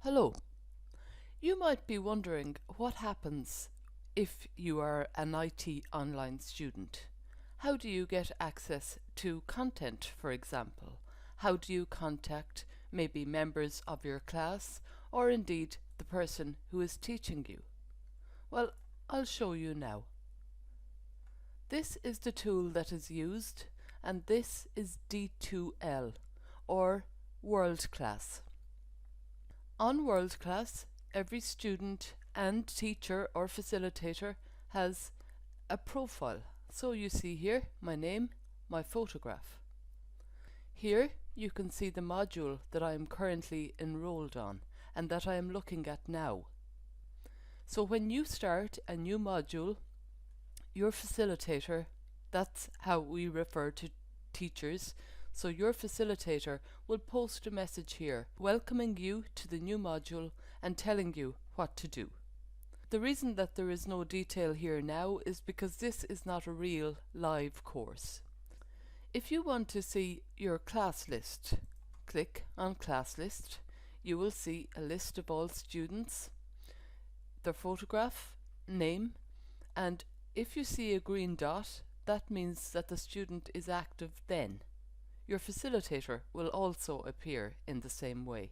Hello. You might be wondering what happens if you are an IT online student. How do you get access to content, for example? How do you contact maybe members of your class or indeed the person who is teaching you? Well, I'll show you now. This is the tool that is used, and this is D2L or World Class. On World Class, every student and teacher or facilitator has a profile. So you see here my name, my photograph. Here you can see the module that I am currently enrolled on and that I am looking at now. So when you start a new module, your facilitator, that's how we refer to teachers, so your facilitator will post a message here welcoming you to the new module and telling you what to do. The reason that there is no detail here now is because this is not a real live course. If you want to see your class list, click on class list. You will see a list of all students, their photograph, name, and if you see a green dot, that means that the student is active then. Your facilitator will also appear in the same way.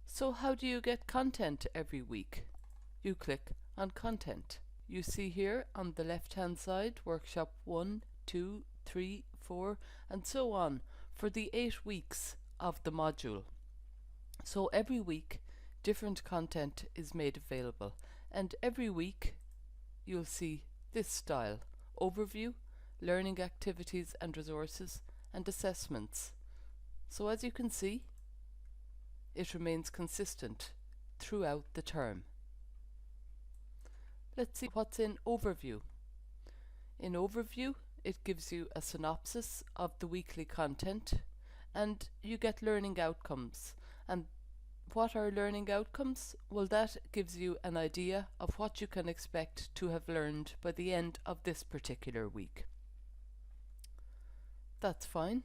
So how do you get content every week? You click on content. You see here on the left hand side workshop 1, 2, 3, 4 and so on for the 8 weeks of the module. So every week different content is made available, and every week you'll see this style: overview, learning activities and resources, and assessments. So as you can see, it remains consistent throughout the term. Let's see what's in overview. In overview, it gives you a synopsis of the weekly content, and you get learning outcomes. And what are learning outcomes? Well, that gives you an idea of what you can expect to have learned by the end of this particular week. That's fine.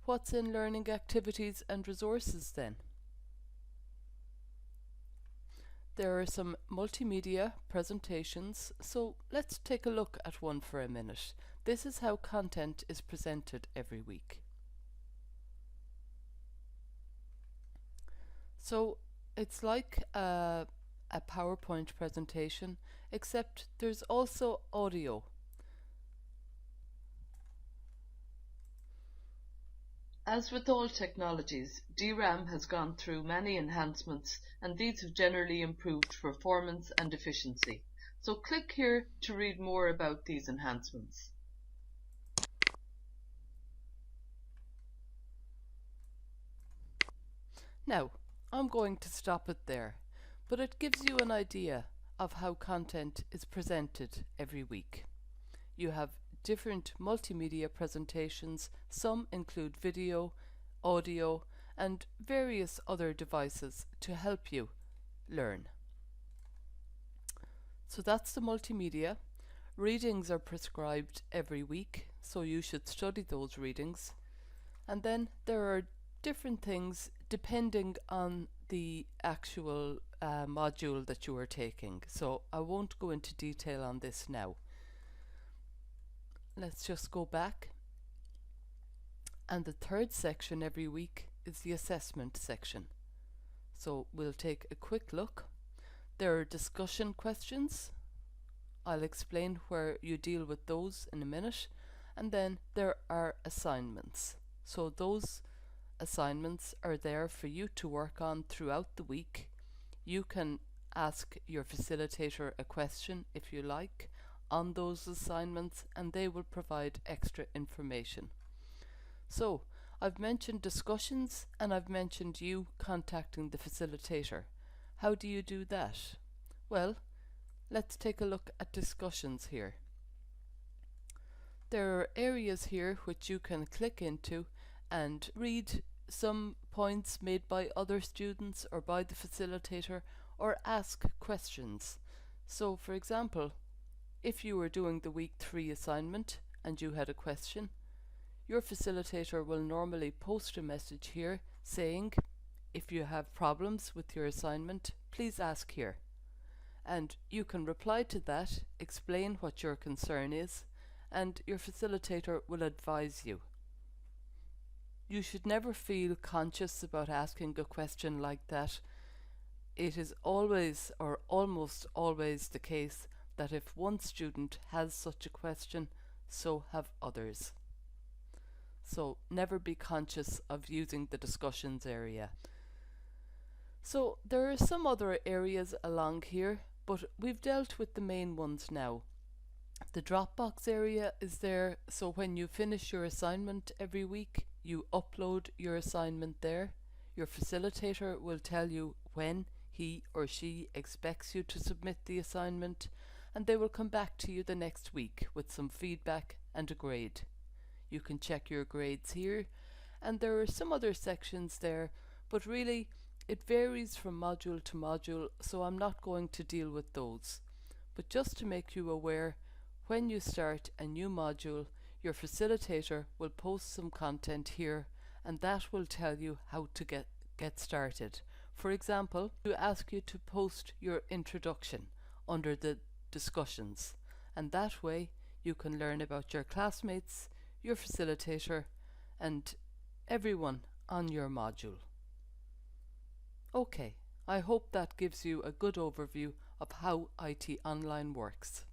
What's in learning activities and resources then? There are some multimedia presentations, so let's take a look at one for a minute. This is how content is presented every week. So it's like a PowerPoint presentation, except there's also audio. As with all technologies, DRAM has gone through many enhancements, and these have generally improved performance and efficiency. So click here to read more about these enhancements. Now, I'm going to stop it there, but it gives you an idea of how content is presented every week. You have different multimedia presentations. Some include video, audio, and various other devices to help you learn. So that's the multimedia. Readings are prescribed every week, so you should study those readings. And then there are different things depending on the actual module that you are taking. So I won't go into detail on this now. Let's just go back. And the third section every week is the assessment section. So we'll take a quick look. There are discussion questions. I'll explain where you deal with those in a minute. And then there are assignments. So those assignments are there for you to work on throughout the week. You can ask your facilitator a question if you like on those assignments, and they will provide extra information. So I've mentioned discussions, and I've mentioned you contacting the facilitator. How do you do that? Well, let's take a look at discussions here. There are areas here which you can click into and read some points made by other students or by the facilitator, or ask questions. So for example, if you were doing the week 3 assignment and you had a question, your facilitator will normally post a message here saying, if you have problems with your assignment, please ask here. And you can reply to that, explain what your concern is, and your facilitator will advise you. You should never feel conscious about asking a question like that. It is always or almost always the case that if one student has such a question, so have others. So never be conscious of using the discussions area. So there are some other areas along here, but we've dealt with the main ones now. The Dropbox area is there, so when you finish your assignment every week, you upload your assignment there. Your facilitator will tell you when he or she expects you to submit the assignment, and they will come back to you the next week with some feedback and a grade. You can check your grades here, and there are some other sections there, but really it varies from module to module, so I'm not going to deal with those. But just to make you aware, when you start a new module, your facilitator will post some content here, and that will tell you how to get started. For example, to ask you to post your introduction under the discussions, and that way you can learn about your classmates, your facilitator, and everyone on your module. Okay, I hope that gives you a good overview of how IT Online works.